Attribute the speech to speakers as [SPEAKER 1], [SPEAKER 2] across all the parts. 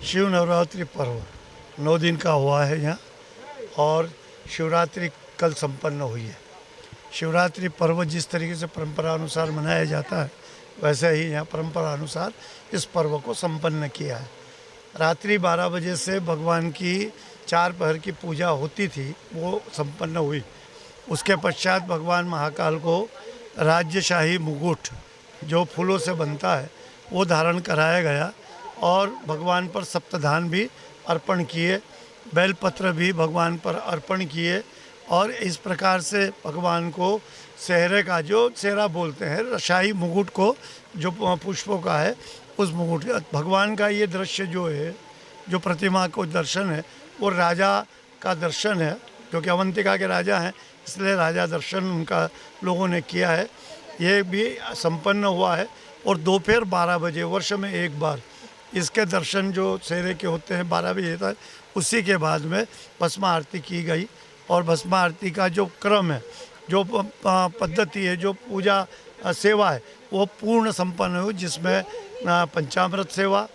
[SPEAKER 1] शिव नवरात्रि पर्व 9 दिन का हुआ है यहाँ। और शिवरात्रि कल संपन्न हुई है। शिवरात्रि पर्व जिस तरीके से परंपरा अनुसार मनाया जाता है, वैसे ही यहाँ परंपरा अनुसार इस पर्व को संपन्न किया है। रात्रि 12 बजे से भगवान की 4 पहर की पूजा होती थी, वो संपन्न हुई। उसके पश्चात भगवान महाकाल को राज्यशाही मुकुट जो फूलों से बनता है वो धारण कराया गया और भगवान पर सप्तधान भी अर्पण किए, बेलपत्र भी भगवान पर अर्पण किए। और इस प्रकार से भगवान को सेहरे का, जो सेहरा बोलते हैं, शाही मुकुट को, जो पुष्पों का है, उस मुकुट भगवान का ये दृश्य जो है, जो प्रतिमा को दर्शन है, वो राजा का दर्शन है, क्योंकि अवंतिका के राजा हैं, इसलिए राजा दर्शन उनका लोगों ने किया है। ये भी संपन्न हुआ है। और दोपहर 12 बजे, वर्ष में एक बार इसके दर्शन जो सेहरे के होते हैं 12 बजे तक, उसी के बाद में भस्म आरती की गई। और भस्म आरती का जो क्रम है, जो पद्धति है, जो पूजा सेवा है, वो पूर्ण संपन्न हुई, जिसमें पंचामृत सेवा,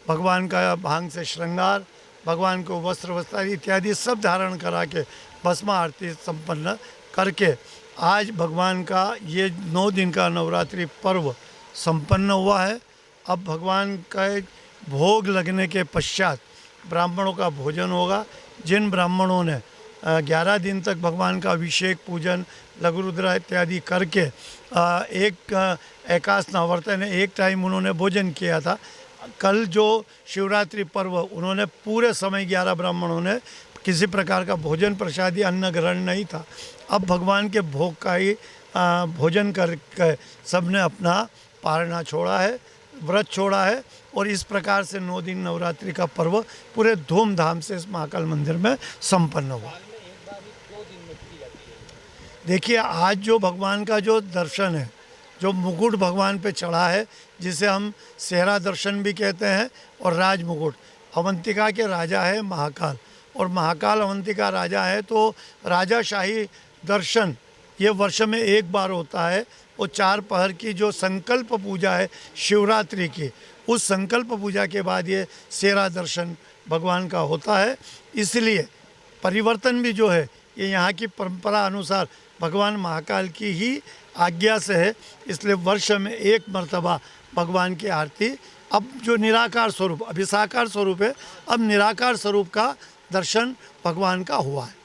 [SPEAKER 1] भगवान का भांग से श्रृंगार, भगवान को वस्त्र वस्त्र इत्यादि सब धारण करा के भस्म आरती संपन्न करके आज भगवान का ये 9 दिन का नवरात्रि पर्व संपन्न हुआ है। अब भगवान का भोग लगने के पश्चात ब्राह्मणों का भोजन होगा। जिन ब्राह्मणों ने 11 दिन तक भगवान का अभिषेक, पूजन, लघु रुद्र इत्यादि करके एक एकादश नवरात्र ने एक टाइम उन्होंने भोजन किया था। कल जो शिवरात्रि पर्व, उन्होंने पूरे समय 11 ब्राह्मणों ने किसी प्रकार का भोजन प्रसादी अन्न ग्रहण नहीं था। अब भगवान के भोग का ही भोजन करके सबने अपना पारना छोड़ा है, व्रत छोड़ा है। और इस प्रकार से 9 दिन नवरात्रि का पर्व पूरे धूमधाम से इस महाकाल मंदिर में संपन्न हुआ। देखिए, आज जो भगवान का जो दर्शन है, जो मुकुट भगवान पे चढ़ा है, जिसे हम सेहरा दर्शन भी कहते हैं, और राज मुकुट, अवंतिका के राजा है महाकाल, और महाकाल अवंतिका राजा है, तो राजाशाही दर्शन ये वर्ष में एक बार होता है। वो 4 पहर की जो संकल्प पूजा है शिवरात्रि की, उस संकल्प पूजा के बाद ये सेहरा दर्शन भगवान का होता है। इसलिए परिवर्तन भी जो है ये यहाँ की परंपरा अनुसार भगवान महाकाल की ही आज्ञा से है। इसलिए वर्ष में एक मर्तबा भगवान की आरती, अब जो निराकार स्वरूप, अभी साकार स्वरूप है, अब निराकार स्वरूप का दर्शन भगवान का हुआ है।